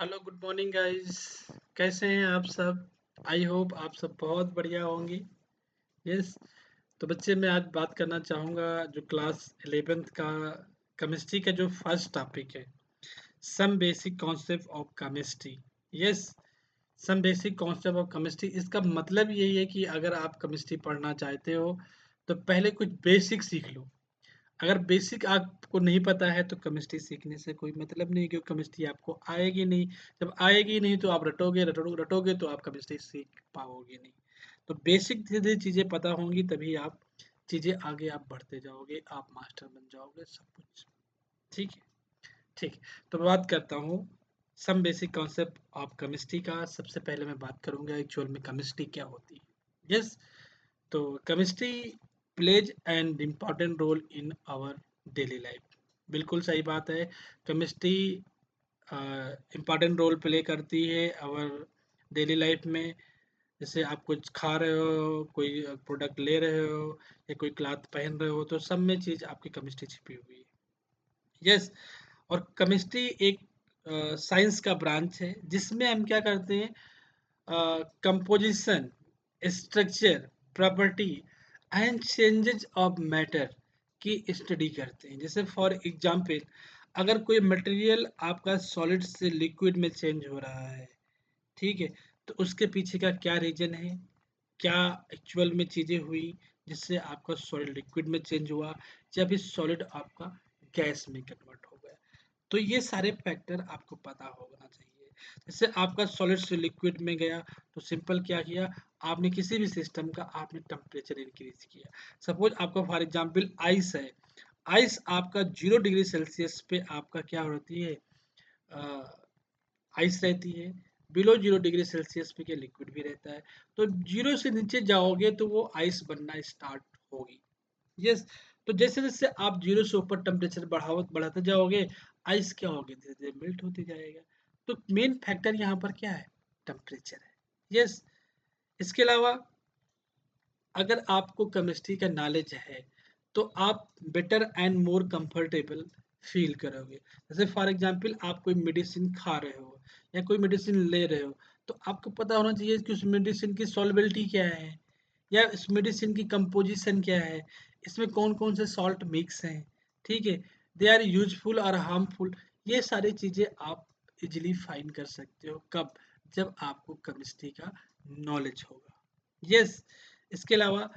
Hello, good morning guys. कैसे हैं आप सब? आई होप आप सब बहुत बढ़िया होंगे। यस। तो बच्चे, मैं आज बात करना चाहूँगा जो क्लास 11th का केमिस्ट्री का जो फर्स्ट टॉपिक है, some basic concept of chemistry. Yes, some basic concept of chemistry. इसका मतलब यही है कि अगर आप केमिस्ट्री पढ़ना चाहते हो तो पहले कुछ बेसिक सीख लो। अगर बेसिक आपको नहीं पता है तो केमिस्ट्री सीखने से कोई मतलब नहीं, क्योंकि केमिस्ट्री आपको आएगी नहीं। जब आएगी नहीं तो आप रटोगे तो आप केमिस्ट्री सीख पाओगे नहीं। तो बेसिक धीरे धीरे चीज़ें पता होंगी तभी आप चीज़ें आगे आप बढ़ते जाओगे, आप मास्टर बन जाओगे सब कुछ। ठीक है। ठीक है। तो मैं बात करता हूँ some basic concept of chemistry का। सबसे पहले मैं बात करूंगा एक्चुअल में केमिस्ट्री क्या होती है। यस। तो chemistry plays an important role in our daily life. बिल्कुल सही बात है। केमिस्ट्री इम्पॉर्टेंट रोल प्ले करती है आवर डेली लाइफ में। जैसे आप कुछ खा रहे हो, कोई प्रोडक्ट ले रहे हो या कोई क्लॉथ पहन रहे हो, तो सब में चीज़ आपकी केमिस्ट्री छिपी हुई है। यस। और केमिस्ट्री एक साइंस का ब्रांच है जिसमें हम क्या करते हैं, composition, structure, property and changes of matter की स्टडी करते हैं। जैसे फॉर एग्जांपल, अगर कोई मटेरियल आपका सॉलिड से लिक्विड में चेंज हो रहा है, ठीक है, तो उसके पीछे का क्या रीजन है, क्या एक्चुअल में चीज़ें हुई जिससे आपका सॉलिड लिक्विड में चेंज हुआ या फिर सॉलिड आपका गैस में कन्वर्ट हो गया। तो ये सारे फैक्टर आपको पता होना चाहिए। जैसे आपका सॉलिड से लिक्विड में गया तो सिंपल क्या किया, आपने किसी भी सिस्टम का आपने टेम्परेचर इंक्रीज किया। सपोज आपका फॉर एग्जांपल आइस है। आइस आपका 0 डिग्री सेल्सियस पे आपका क्या होती है, आइस रहती है। बिलो 0 डिग्री सेल्सियस पे क्या लिक्विड भी रहता है। तो जीरो से नीचे जाओगे तो वो आइस बनना स्टार्ट होगी। यस। तो जैसे जैसे आप जीरो से ऊपर टेम्परेचर बढ़ाते जाओगे, आइस क्या होगी, धीरे धीरे मेल्ट होते जाएगा। तो मेन फैक्टर यहाँ पर क्या है, टेम्परेचर है। यस। इसके अलावा अगर आपको केमिस्ट्री का नॉलेज है तो आप better and more comfortable feel करोगे। जैसे फॉर एग्जांपल आप कोई मेडिसिन खा रहे हो या कोई मेडिसिन ले रहे हो, तो आपको पता होना चाहिए कि उस मेडिसिन की सॉल्युबिलिटी क्या है या इस मेडिसिन की कंपोजिशन क्या है, इसमें कौन कौन से सॉल्ट मिक्स हैं। ठीक है, दे आर यूजफुल और हार्मफुल। ये सारी चीज़ें आप इजिली फाइंड कर सकते हो कब, जब आपको केमिस्ट्री का नॉलेज होगा। यस। इसके अलावा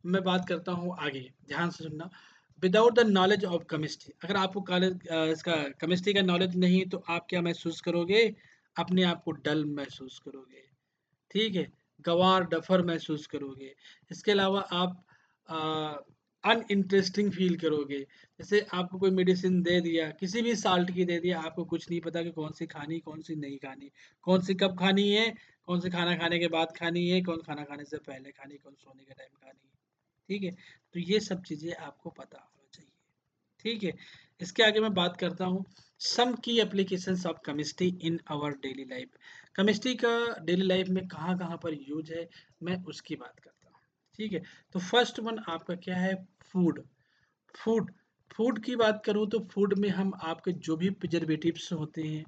मैं बात करता हूँ आगे, ध्यान से सुनना। Without the knowledge of chemistry, अगर आपको कॉलेज इसका केमिस्ट्री का नॉलेज नहीं तो आप क्या महसूस करोगे, अपने आप को डल महसूस करोगे। ठीक है, गंवार डफर महसूस करोगे। इसके अलावा आप अनइंटरेस्टिंग फील करोगे। जैसे आपको कोई मेडिसिन दे दिया, किसी भी साल्ट की दे दिया, आपको कुछ नहीं पता कि कौन सी खानी कौन सी नहीं खानी, कौन सी कब खानी है, कौन सी खाना खाने के बाद खानी है, कौन खाना खाने से पहले खानी, कौन सोने के टाइम खानी है। ठीक है, तो ये सब चीज़ें आपको पता होना चाहिए। ठीक है। इसके आगे मैं बात करता हूँ सम की applications of chemistry in our daily life. Chemistry का डेली लाइफ में कहाँ कहाँ पर यूज है, मैं उसकी बात करता हूँ। ठीक है। तो फर्स्ट वन आपका क्या है, फूड। फूड फूड की बात करूँ तो फूड में हम आपके जो भी प्रिजर्वेटिव्स होते हैं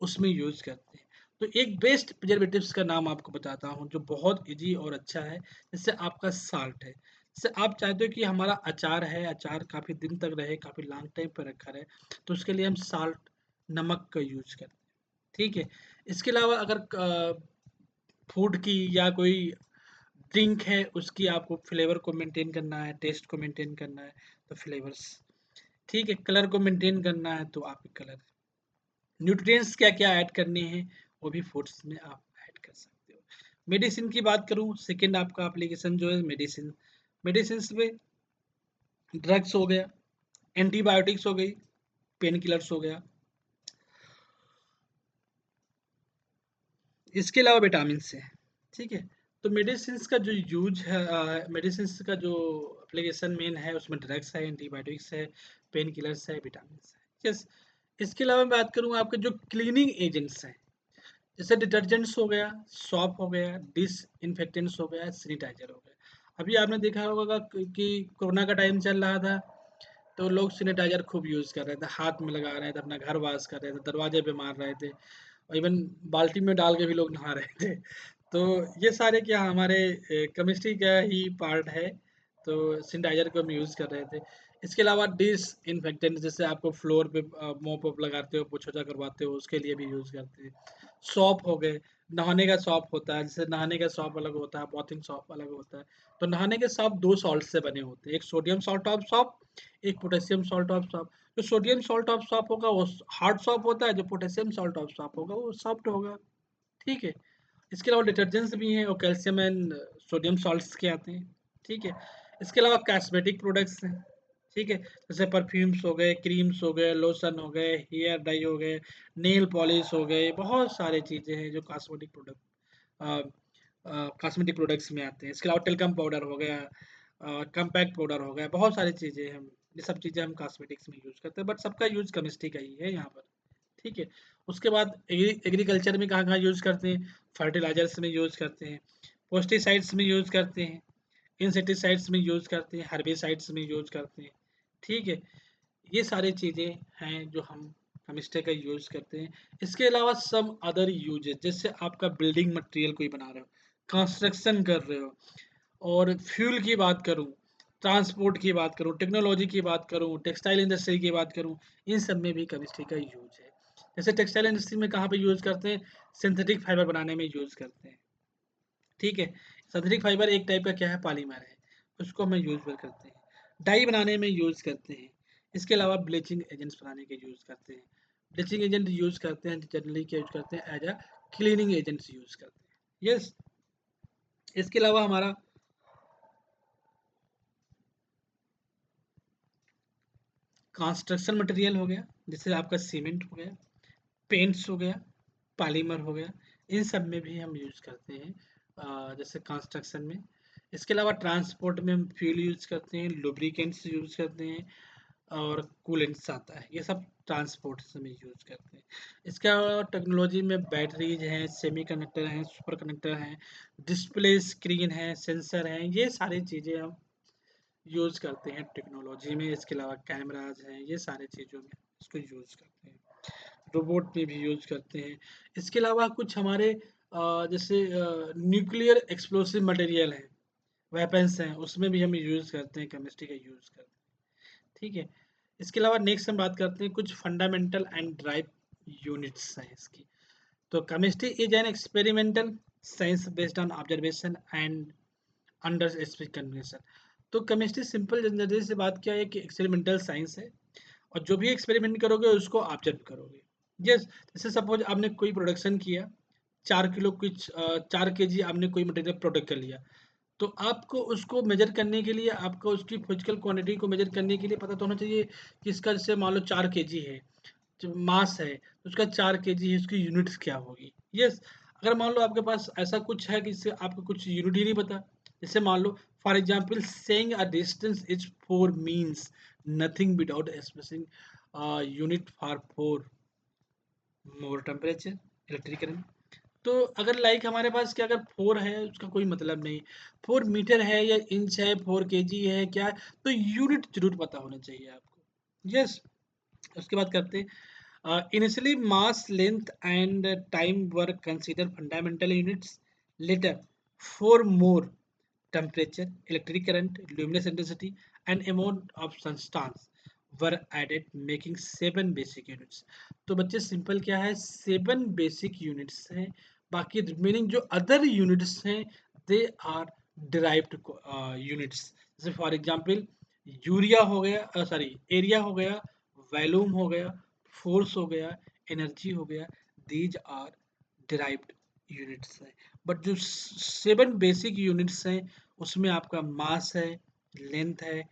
उसमें यूज करते हैं। तो एक बेस्ट प्रिजर्वेटिव्स का नाम आपको बताता हूँ जो बहुत इजी और अच्छा है। जैसे आपका साल्ट है। जैसे आप चाहते हो कि हमारा अचार है, अचार काफ़ी दिन तक रहे, काफ़ी लॉन्ग टाइम पर रखा रहे, तो उसके लिए हम साल्ट, नमक का यूज करते हैं। ठीक है। इसके अलावा अगर फूड की या कोई ड्रिंक है उसकी आपको फ्लेवर को मेंटेन करना है, टेस्ट को मेंटेन करना है, तो फ्लेवर्स। ठीक है, कलर को मेंटेन करना है तो आप कलर। न्यूट्रिएंट्स क्या क्या ऐड करने हैं वो भी फूड्स में आप ऐड कर सकते हो। मेडिसिन की बात करूं, सेकेंड आपका एप्लीकेशन जो है मेडिसिन। मेडिसिन में ड्रग्स हो गया, एंटीबायोटिक्स हो गई, पेन किलर्स हो गया। इसके अलावा विटामिन है। ठीक है। तो मेडिसिन का जो यूज है, मेडिसिन का जो एप्लीकेशन मेन है उसमें ड्रग्स है, एंटीबायोटिक्स है, पेन किलर्स है, विटामिन है। यस। इसके अलावा मैं बात करूँ आपके जो क्लीनिंग एजेंट्स हैं, जैसे डिटर्जेंट्स हो गया, सॉप हो गया, डिस इन्फेक्टेंट्स हो गया, सैनिटाइजर हो गया। अभी आपने देखा होगा कि कोरोना का टाइम चल रहा था, तो लोग सैनिटाइजर खूब यूज़ कर रहे थे, हाथ में लगा रहे थे, अपना घर वाश कर रहे थे, दरवाजे पे मार रहे थे। और इवन बाल्टी में डाल के भी लोग नहा रहे थे। तो ये सारे क्या हमारे केमिस्ट्री का ही पार्ट है। तो सैनिटाइज़र को हम यूज़ कर रहे थे। इसके अलावा डिसइन्फेक्टेंट जैसे आपको फ्लोर पे मॉप वॉप लगाते हो, पोछा-ओछा करवाते हो, उसके लिए भी यूज़ करते हैं। सौंफ हो गए, नहाने का सौंफ होता है, जैसे नहाने का सौंफ अलग होता है, बाथिंग सौंफ अलग होता है। तो नहाने के सौंफ 2 सॉल्ट से बने होते हैं, एक सोडियम सॉल्ट ऑफ सौंफ, एक पोटेशियम सॉल्ट ऑफ सौंफ। जो सोडियम सॉल्ट ऑफ सौंफ होगा वो हार्ड सौंफ होता है, जो पोटेशियम सॉल्ट ऑफ सौंफ होगा वो सॉफ्ट होगा, ठीक है? इसके अलावा डिटर्जेंट्स भी हैं और कैल्शियम एंड सोडियम सॉल्ट्स के आते हैं, ठीक है? इसके अलावा कॉस्मेटिक प्रोडक्ट्स हैं, ठीक है? जैसे परफ्यूम्स हो गए, क्रीम्स हो गए, लोशन हो गए, हेयर डाई हो गए, नेल पॉलिश हो गए, बहुत सारी चीज़ें हैं जो अ कॉस्मेटिक प्रोडक्ट्स में आते हैं। इसके अलावा टेल्कम पाउडर हो गया, कॉम्पैक्ट पाउडर हो गया, बहुत सारी चीज़ें हैं, ये सब चीज़ें हम कॉस्मेटिक्स में यूज़ करते हैं, बट सबका यूज़ केमिस्ट्री का ही है यहाँ पर, ठीक है? उसके बाद एग्रीकल्चर में कहाँ-कहाँ यूज़ करते हैं? फर्टिलाइज़र्स में यूज़ करते हैं, पेस्टिसाइड्स में यूज़ करते हैं, इंसेक्टिसाइड्स में यूज़ करते हैं, हर्बिसाइड्स में यूज़ करते हैं, ठीक है? ये सारी चीज़ें हैं जो हम केमिस्ट्री का यूज़ करते हैं। इसके अलावा सम अदर यूजेस जैसे आपका बिल्डिंग मटेरियल कोई बना रहे हो, कंस्ट्रक्शन कर रहे हो और फ्यूल की बात करूँ, ट्रांसपोर्ट की बात करूँ, टेक्नोलॉजी की बात करूँ, टेक्सटाइल इंडस्ट्री की बात करूँ, इन सब में भी केमिस्ट्री का यूज़ है। जैसे टेक्सटाइल इंडस्ट्री में कहाँ पे यूज़ करते हैं? सिंथेटिक फाइबर बनाने में यूज़ करते हैं, ठीक है? सिंथेटिक फाइबर एक टाइप का क्या है? पॉलीमर है, उसको हम यूज़ करते हैं। डाई बनाने में यूज़ करते हैं। इसके अलावा ब्लीचिंग एजेंट्स बनाने के यूज़ करते हैं। ब्लीचिंग एजेंट यूज़ करते हैं जनरली क्या यूज़ करते हैं? As a cleaning agents use करते हैं। यस, इसके अलावा हमारा कंस्ट्रक्शन मटेरियल हो गया, जैसे आपका सीमेंट हो गया, पेंट्स हो गया, पॉलीमर हो गया, इन सब में भी हम यूज़ करते हैं जैसे कंस्ट्रक्शन में। इसके अलावा ट्रांसपोर्ट में हम फ्यूल यूज़ करते हैं, लुब्रिकेंट्स यूज़ करते हैं और कूलेंट्स आता है, ये सब ट्रांसपोर्ट में यूज़ करते हैं। इसके अलावा टेक्नोलॉजी में बैटरीज हैं, सेमीकंडक्टर हैं, सुपर कंडक्टर हैं, डिस्प्ले स्क्रीन है, सेंसर हैं, ये सारी चीज़ें हम यूज़ करते हैं टेक्नोलॉजी में। इसके अलावा कैमराज हैं, ये सारी चीज़ों में इसको यूज़ करते हैं। रोबोट में भी यूज़ करते हैं। इसके अलावा कुछ हमारे जैसे न्यूक्लियर एक्सप्लोसिव मटेरियल हैं, वेपन्स हैं, उसमें भी हम यूज़ करते हैं, केमिस्ट्री का यूज़ करते हैं, ठीक है? इसके अलावा नेक्स्ट हम बात करते हैं कुछ फंडामेंटल एंड ड्राइव यूनिट्स हैं इसकी। तो chemistry is an experimental science based on observation and under specific condition. तो केमिस्ट्री सिंपल जनरली से बात क्या है कि एक्सपेरिमेंटल साइंस है और जो भी एक्सपेरिमेंट करोगे उसको ऑब्जर्व करोगे। यस, जैसे सपोज आपने कोई प्रोडक्शन किया, 4 किलो कुछ 4 केजी आपने कोई मटेरियल प्रोडक्ट कर लिया, तो आपको उसको मेज़र करने के लिए आपको उसकी फिजिकल क्वांटिटी को मेज़र करने के लिए पता तो होना चाहिए कि इसका जैसे मान लो 4 केजी है, जो मास है, तो उसका 4 केजी है, उसकी यूनिट्स क्या होगी? यस, अगर मान लो आपके पास ऐसा कुछ है कि इससे आपको कुछ यूनिट ही नहीं पता, जैसे मान लो for example saying a distance is 4 means nothing without specifying unit for 4 more temperature, electric current. तो अगर लाइक हमारे पास क्या अगर 4 है उसका कोई मतलब नहीं, 4 मीटर है या इंच है, 4 केजी है क्या है, तो यूनिट ज़रूर पता होना चाहिए आपको। यस, उसके बाद करते हैं initially mass length and time were considered fundamental units. Later, 4 more: temperature, electric current, luminous intensity, and amount of substance were added, making 7 basic units. तो बच्चे सिंपल क्या है, 7 बेसिक यूनिट्स हैं, बाकी रिमेनिंग जो अदर यूनिट्स हैं they are derived units. जैसे for example urea हो गया, सॉरी एरिया हो गया, वॉल्यूम हो गया, फोर्स हो गया, एनर्जी हो गया, दीज आर डिराइव्ड यूनिट्स हैं। बट जो 7 बेसिक यूनिट्स हैं उसमें आपका मास है, लेंथ है,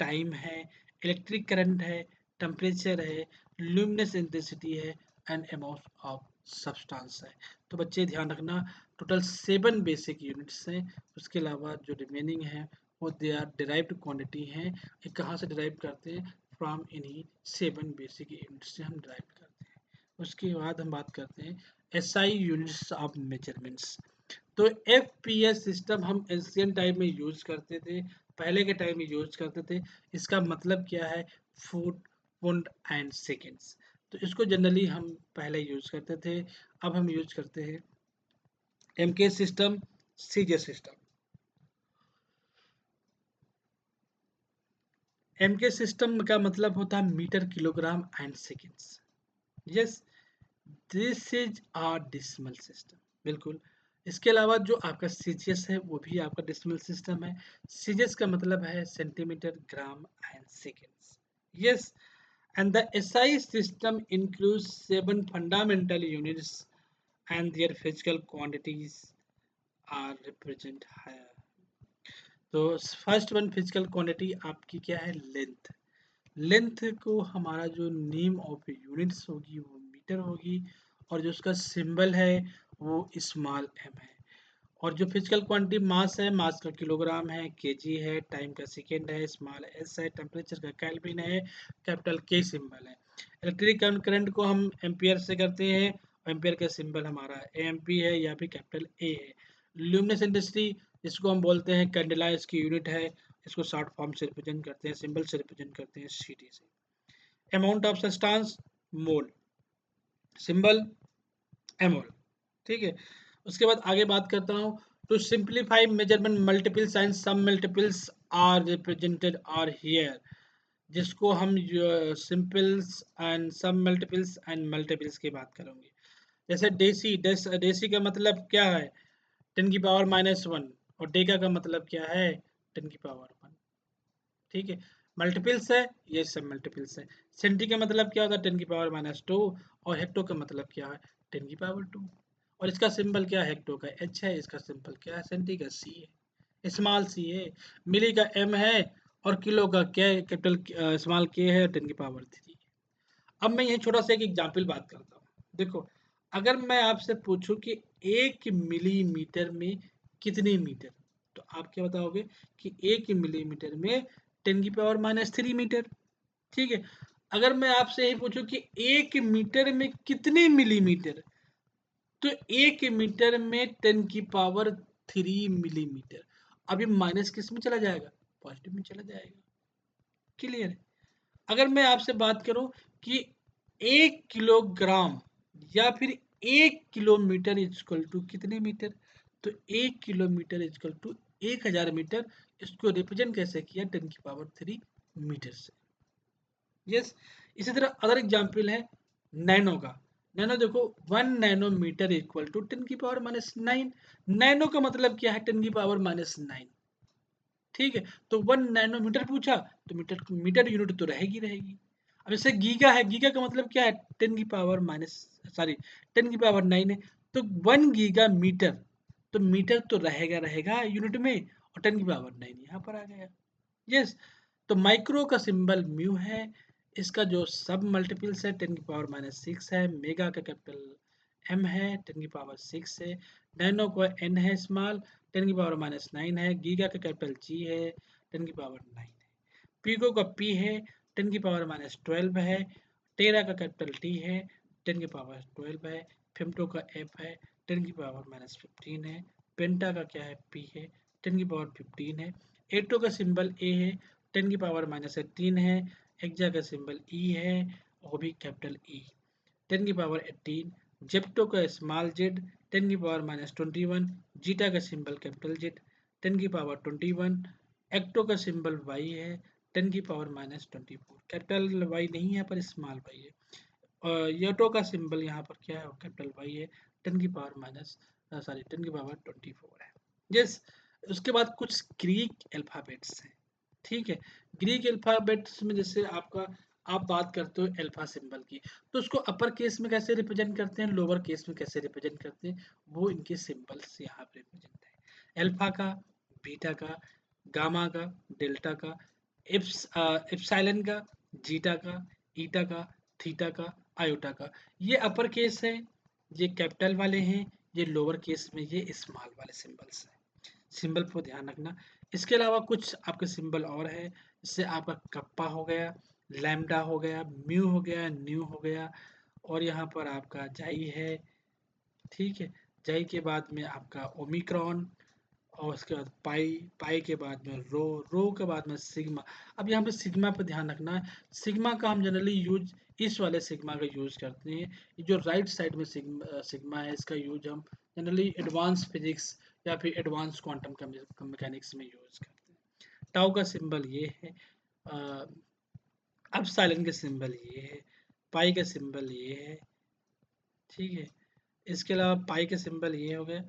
टाइम है, इलेक्ट्रिक करंट है, टेम्परेचर है, ल्यूमिनस इंटेंसिटी है एंड अमाउंट ऑफ सब्सटेंस है। तो बच्चे ध्यान रखना, टोटल 7 बेसिक यूनिट्स हैं, उसके अलावा जो रिमेनिंग है वो दे आर डिराइव्ड क्वांटिटी हैं। ये कहाँ से डिराइव करते हैं? फ्रॉम इन्हीं 7 बेसिक यूनिट्स से हम डिराइव करते हैं। उसके बाद हम बात करते हैं एसआई यूनिट्स ऑफ मेजरमेंट्स। तो एफपीएस सिस्टम हम एंशिएंट टाइम में यूज करते थे, पहले के टाइम में यूज करते थे। इसका मतलब क्या है? Foot, Pund and seconds. तो इसको जनरली हम पहले यूज करते थे, अब हम यूज करते हैं MKS system, CGS system. MKS system का मतलब होता है metre, kilogram and seconds. Yes, this is our decimal system. बिल्कुल। इसके अलावा जो आपका सीजीएस है वो भी आपका डिसिमल सिस्टम है। सीजीएस का मतलब है centimetre, gram and seconds. Yes, and the SI system includes 7 fundamental units and their physical quantities are represented here. तो फर्स्ट वन फिजिकल क्वांटिटी आपकी क्या है? लेंथ। लेंथ को हमारा जो नेम ऑफ यूनिट्स होगी वो मीटर होगी, और जो उसका सिंबल है वो स्मॉल एम है। और जो फिजिकल क्वांटिटी मास है, मास का किलोग्राम है, केजी है, टाइम का सेकेंड है, स्मॉल एस है, टेम्परेचर का केल्विन है, कैपिटल के सिंबल है। इलेक्ट्रिक करंट को हम एम्पियर से करते हैं, एम्पियर का सिंबल हमारा एएमपी है या फिर कैपिटल ए है। ल्यूमिनस इंडस्ट्री जिसको हम बोलते हैं कैंडेला, इसकी यूनिट है, इसको शॉर्ट फॉर्म से रिप्रेजेंट करते हैं, सिंबल से रिप्रेजेंट करते हैं सीटी से। Amount of substance mole, symbol mol. ठीक है। उसके बाद आगे बात करता हूँ। To simplify measurement, multiples and submultiples are represented are here, जिसको हम simples and submultiples and multiples की बात करेंगे। जैसे डेसी का मतलब क्या है? 10⁻⁻1। और डेका का मतलब क्या है? 10⁻1। ठीक है। मल्टीपल्स है, ये सब मल्टीपल्स है। सेंटी का मतलब क्या होता है? 10⁻²। और हेक्टो का मतलब क्या है? 10⁻²। और इसका सिंबल क्या है? हेक्टो का एच है, इसका सिंबल क्या है? सेंटी का सी है, स्मॉल सी है। मिली का एम है, और किलो का क्या है? कैपिटल स्मॉल के है, 10⁻3। अब मैं ये छोटा सा एक एग्जाम्पल बात करता हूँ। देखो, अगर मैं आपसे पूछूं कि 1 मिलीमीटर में कितने मीटर, तो आप क्या बताओगे कि 1 मिलीमीटर में 10⁻³ मीटर। ठीक है। अगर मैं आपसे यही पूछूं कि 1 मीटर में कितने मिलीमीटर, तो 1 मीटर में 10⁻³ अब ये माइनस किस में चला जाएगा? पॉजिटिव में चला जाएगा। क्लियर है। अगर मैं आपसे बात करूं कि 1 किलोग्राम या फिर 1 किलोमीटर इजकल टू कितने मीटर, तो 1 किलोमीटर इजकल टू 1000 मीटर। इसको रिप्रेजेंट कैसे किया? 10⁻³ मीटर से। यस। इसी तरह अदर एग्जाम्पल है नैनो का। नैनो देखो, 1 नैनोमीटर इक्वल टू 10⁻⁹। नैनो का मतलब क्या है? 10⁻⁹। ठीक है। तो 1 नैनोमीटर पूछा, तो मीटर मीटर यूनिट तो रहेगी। अब जैसे गीगा है, गीगा का मतलब क्या है? 10⁻⁻9 है। तो 1 गीगा मीटर, तो मीटर तो रहेगा यूनिट में, और 10⁻⁹ यहाँ पर आ गया। यस। तो माइक्रो का सिंबल म्यू है, इसका जो सब मल्टीपल्स है 10⁻⁻6 है, मेगा का कैपिटल एम है, 10⁻6 है, नैनो का एन है, स्मॉल 10⁻⁹ है, गीगा का कैपिटल जी है, 10⁻⁹ है, पीको का पी है, 10⁻12 है, टेरा का कैपिटल टी है, 10⁻12 है, फिम्टो का एफ है, 10⁻15 है, पेंटा का क्या है? पी है, 10⁻15 है, एटो का सिंबल ए है, 10⁻18 है, एक्जा का सिंबल ई है, वो भी कैपिटल ई, 10⁻18, जेप्टो का स्मॉल जेड, 10⁻21, जीटा का सिंबल कैपिटल जेड, 10⁻21, एक्टो का सिंबल वाई है, 10⁻24। कैपिटल वाई नहीं है, पर स्मॉल वाई है। और योटो का सिंबल यहाँ पर क्या है? कैपिटल वाई है, 10⁻24 है। यस। उसके बाद कुछ ग्रीक अल्फाबेट्स हैं। ठीक है। ग्रीक अल्फाबेट्स में जैसे आपका, आप बात करते हो अल्फा सिंबल की, तो उसको अपर केस में कैसे रिप्रेजेंट करते हैं, लोअर केस में कैसे रिप्रेजेंट करते हैं, वो इनके सिंबल्स यहाँ पे रिप्रेजेंट है। अल्फा का, बीटा का, गामा का, डेल्टा का, एप्सिलॉन का, जीटा का, ईटा का, थीटा का, आयोटा का। ये अपर केस है, ये कैपिटल वाले हैं, ये लोअर केस में ये स्मॉल वाले सिंबल्स हैं। सिंबल को ध्यान रखना। इसके अलावा कुछ आपके सिंबल और है, जैसे आपका कप्पा हो गया, लैम्डा हो गया, म्यू हो गया, न्यू हो गया, और यहाँ पर आपका जाई है। ठीक है। जाई के बाद में आपका ओमिक्रॉन, और उसके बाद पाई, पाई के बाद में रो, रो के बाद में सिग्मा। अब यहाँ पे सिग्मा पे ध्यान रखना है। सिग्मा का हम जनरली यूज इस वाले सिग्मा का यूज करते हैं। ये जो राइट साइड में सिग्मा है, इसका यूज हम जनरली एडवांस फिजिक्स या फिर एडवांस क्वांटम मैकेनिक्स में यूज करते हैं। टाउ का सिंबल ये है। अब साइलेंट का सिंबल ये है, पाई का सिंबल ये है, ठीक है। इसके अलावा पाई का सिंबल ये हो गया,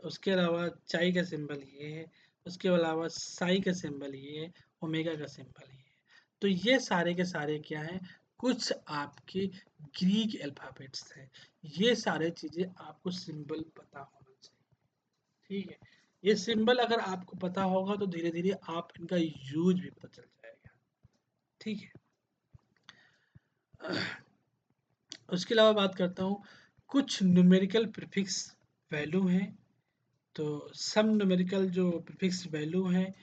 उसके अलावा चाई का सिंबल ये है, उसके अलावा साई का सिंबल ये है, ओमेगा का सिंबल ये है। तो ये सारे के सारे क्या हैं, कुछ आपके ग्रीक अल्फाबेट्स हैं। ये सारे चीजें आपको सिंबल पता होना चाहिए, ठीक है। ये सिंबल अगर आपको पता होगा तो धीरे धीरे आप इनका यूज भी पता चल जाएगा, ठीक है। उसके अलावा बात करता हूँ, कुछ न्यूमेरिकल प्रीफिक्स वैल्यू हैं। तो सम न्यूमेरिकल जो प्रीफिक्स वैल्यू हैं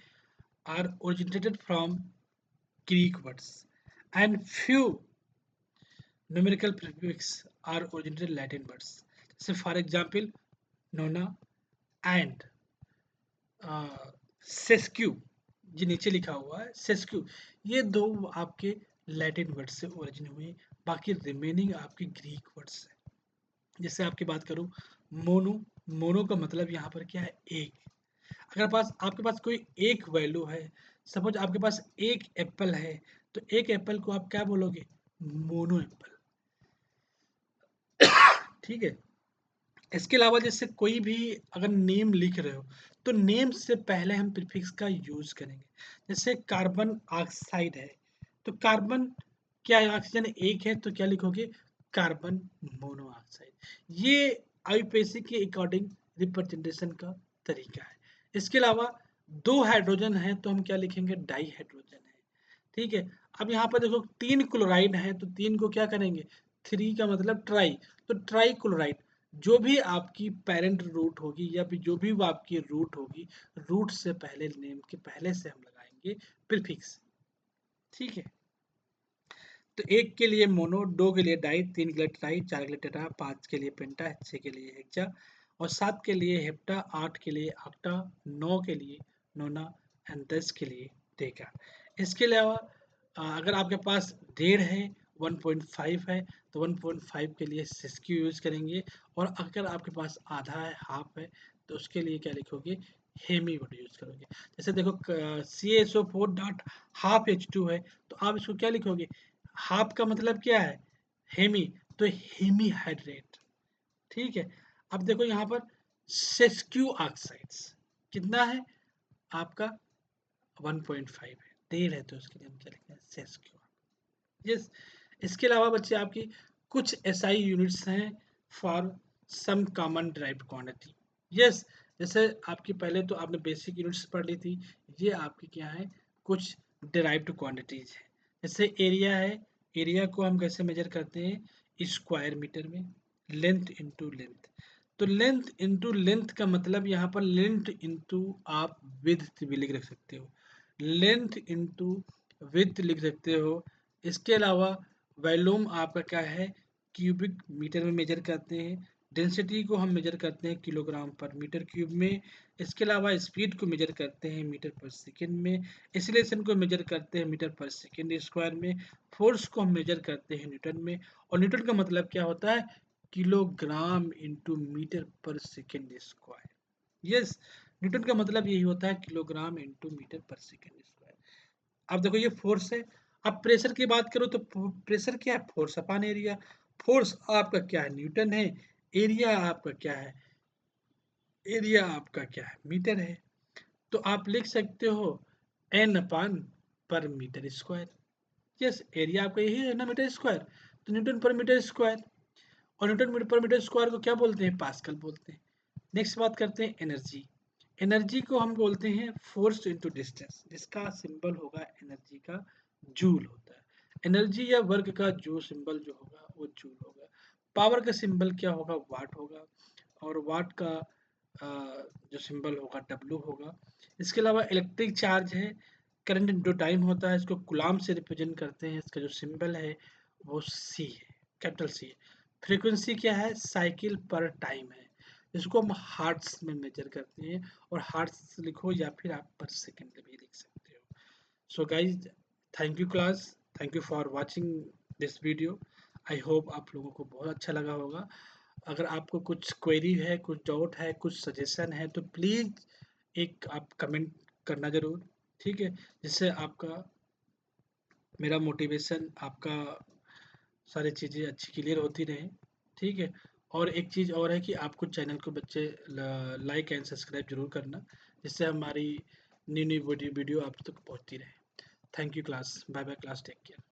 are originated from Greek words and few numerical prefix are originated Latin words. जैसे for example nona and sesqui, ये नीचे लिखा हुआ है सेस्क्यू, ये दो आपके लैटिन वर्ड से ओरिजिन हुए, बाकी रिमेनिंग आपके ग्रीक वर्ड्स हैं। जैसे आपकी बात करूं, मोनो, मोनो का मतलब यहाँ पर क्या है, एक। अगर पास आपके पास कोई एक वैल्यू है, सपोज आपके पास एक एप्पल है, तो एक एप्पल को आप क्या बोलोगे, मोनो एप्पल, ठीक है। इसके अलावा जैसे कोई भी अगर नेम लिख रहे हो, तो नेम से पहले हम प्रीफिक्स का यूज करेंगे। जैसे कार्बन ऑक्साइड है, तो कार्बन क्या है, ऑक्सीजन एक है, तो क्या लिखोगे, कार्बन मोनोऑक्साइड। ये आईयूपीएसी के अकॉर्डिंग रिप्रेजेंटेशन का तरीका है। इसके अलावा दो हाइड्रोजन है, तो हम क्या लिखेंगे, डाई हाइड्रोजन है, ठीक है। अब यहाँ पर देखो तीन क्लोराइड है, तो तीन को क्या करेंगे, थ्री का मतलब ट्राई, तो ट्राई क्लोराइड। जो भी आपकी पेरेंट रूट होगी या फिर जो भी वो आपकी रूट होगी, रूट से पहले नेम के पहले से हम लगाएंगे प्रीफिक्स, ठीक है। तो एक के लिए मोनो, दो के लिए डाई, तीन के लिए ट्राई, चार के लिए टेट्रा, पांच के लिए पेंटा, छह के लिए हेक्सा और सात के लिए हेप्टा, आठ के लिए ऑक्टा, नौ के लिए नोना एंड 10 के लिए डेका। इसके अलावा अगर आपके पास डेढ़ है, 1.5 है, तो 1.5 के लिए सिस्क्यू यूज करेंगे। और अगर आपके पास आधा है, हाफ है, तो उसके लिए क्या लिखोगे, हेमी वर्ड यूज करोगे। जैसे देखो CaSO4 डॉट हाफ H2 है, तो आप इसको क्या लिखोगे, हाफ का मतलब क्या है, हेमी, तो हेमी हाइड्रेट, ठीक है। अब देखो यहाँ पर सेस्क्यू ऑक्साइड्स कितना है आपका, 1.5 है, डेढ़ है, तो उसके लिए हम क्या लिखते हैं, सेस्क्यू। यस। इसके अलावा बच्चे आपकी कुछ एसआई यूनिट्स हैं for some common derived quantity. Yes. जैसे आपकी पहले तो आपने बेसिक यूनिट्स पढ़ ली थी, ये आपकी क्या है, कुछ डिराइव्ड क्वांटिटीज है। जैसे एरिया है, एरिया को हम कैसे मेजर करते हैं, स्क्वायर मीटर में, लेंथ इनटू लेंथ। तो लेंथ इनटू लेंथ का मतलब यहाँ पर लेंथ इनटू आप विड्थ भी लिख सकते हो, लेंथ इनटू विड्थ लिख सकते हो। इसके अलावा वॉल्यूम आपका क्या है, क्यूबिक मीटर में मेजर करते हैं। डेंसिटी को हम मेजर करते हैं किलोग्राम पर मीटर क्यूब में। इसके अलावा स्पीड को मेजर करते हैं मीटर पर सेकेंड में। एक्सीलरेशन को मेजर करते हैं मीटर पर सेकेंड स्क्वायर में। फोर्स को हम मेजर करते हैं न्यूटन में। और न्यूटन का मतलब क्या होता है, किलोग्राम इंटू मीटर पर सेकेंड स्क्वायर। यस, न्यूटन का मतलब यही होता है, किलोग्राम इंटू मीटर पर सेकेंड स्क्वायर। अब देखो ये फोर्स है। अब प्रेशर की बात करो तो प्रेशर क्या है, फोर्स अपॉन एरिया। फोर्स आपका क्या है, न्यूटन है। एरिया आपका क्या है, एरिया आपका क्या है, मीटर है। तो आप लिख सकते हो एन अपान पर मीटर स्क्वायर। यस, एरिया आपका यही है ना, मीटर स्क्वायर, तो न्यूटन पर मीटर स्क्वायर। और न्यूटन पर मीटर स्क्वायर को क्या बोलते हैं, पास्कल बोलते हैं। नेक्स्ट बात करते हैं एनर्जी। एनर्जी को हम बोलते हैं फोर्स इनटू डिस्टेंस, जिसका सिंबल होगा एनर्जी का जूल होता है। एनर्जी या वर्क का जो सिंबल जो होगा वो जूल होगा। पावर का सिंबल क्या होगा, वाट होगा। और वाट का जो सिंबल होगा डब्लू होगा। इसके अलावा इलेक्ट्रिक चार्ज है, करंट इनटू टाइम होता है, इसको गुलाम से रिप्रेजेंट करते हैं। इसका जो सिंबल है वो सी है, कैपिटल सी है। फ्रीक्वेंसी क्या है, साइकिल पर टाइम है, इसको हम हार्ट्स में मेजर करते हैं। और हार्ट्स लिखो या फिर आप पर सेकेंड भी लिख सकते हो। So guys, thank you class, thank you for watching this video. I hope आप लोगों को बहुत अच्छा लगा होगा। अगर आपको कुछ क्वेरी है, कुछ डाउट है, कुछ सजेशन है तो प्लीज़ एक आप कमेंट करना ज़रूर, ठीक है? जिससे आपका मेरा मोटिवेशन, आपका सारी चीज़ें अच्छी क्लियर होती रहें, ठीक है? और एक चीज़ और है कि आपको चैनल को बच्चे लाइक एंड सब्सक्राइब ज़रूर करना, जिससे हमारी न्यू न्यू वीडियो आप तक पहुँचती रहे। Thank you class, bye bye class, take care.